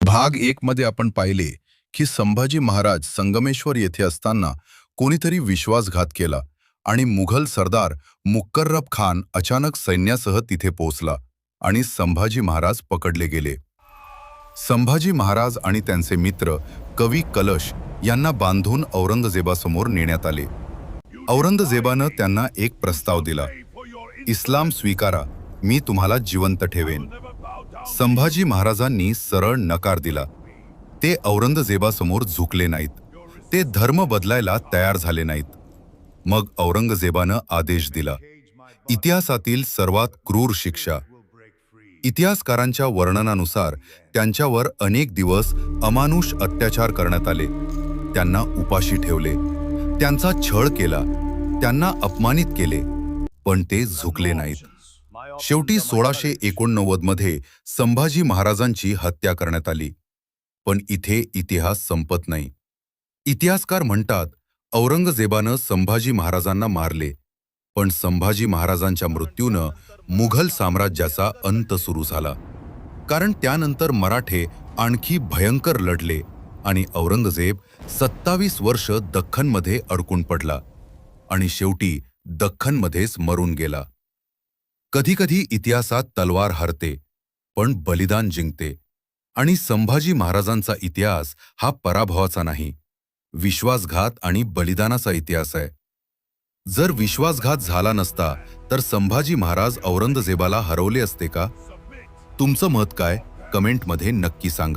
भाग 1 मध्ये आपण पाहिले की संभाजी महाराज संगमेश्वर येथे असताना कोणीतरी विश्वासघात केला आणि मुघल सरदार मुक्कर्रब खान अचानक सैन्यासह तिथे पोहोचला आणि संभाजी महाराज पकडले गेले. संभाजी महाराज आणि त्यांचे मित्र कवी कलश यांना बांधून औरंगजेबासमोर नेण्यात आले. औरंगजेबानं त्यांना एक प्रस्ताव दिला. इस्लाम स्वीकारा, मी तुम्हाला जिवंत ठेवेन. संभाजी महाराजांनी सरळ नकार दिला. ते औरंगजेबासमोर झुकले नाहीत. ते धर्म बदलायला तयार झाले नाहीत. मग औरंगजेबानं आदेश दिला, इतिहासातील सर्वात क्रूर शिक्षा. इतिहासकारांच्या वर्णनानुसार त्यांच्यावर अनेक दिवस अमानुष अत्याचार करण्यात आले. त्यांना उपाशी ठेवले, त्यांचा छळ केला, त्यांना अपमानित केले, पण ते झुकले नाहीत. शेवटी 1689 मध्ये संभाजी महाराजांची हत्या करण्यात आली. पण इथे इतिहास संपत नाही. इतिहासकार म्हणतात औरंगजेबानं संभाजी महाराजांना मारले, पण संभाजी महाराजांच्या मृत्यूनं मुघल साम्राज्याचा अंत सुरू झाला. कारण त्यानंतर मराठे आणखी भयंकर लढले आणि औरंगजेब 27 वर्ष दख्खनमध्ये अडकून पडला आणि शेवटी दख्खनमध्येच मरून गेला. कधीकधी इतिहासात तलवार हरते, पण बलिदान जिंकते. आणि संभाजी महाराजांचा इतिहास हा पराभवाचा नाही, विश्वासघात आणि बलिदानाचा इतिहास आहे. जर विश्वासघात झाला नसता तर संभाजी महाराज औरंगजेबाला हरवले असते का? तुमचं मत काय? कमेंटमध्ये नक्की सांगा.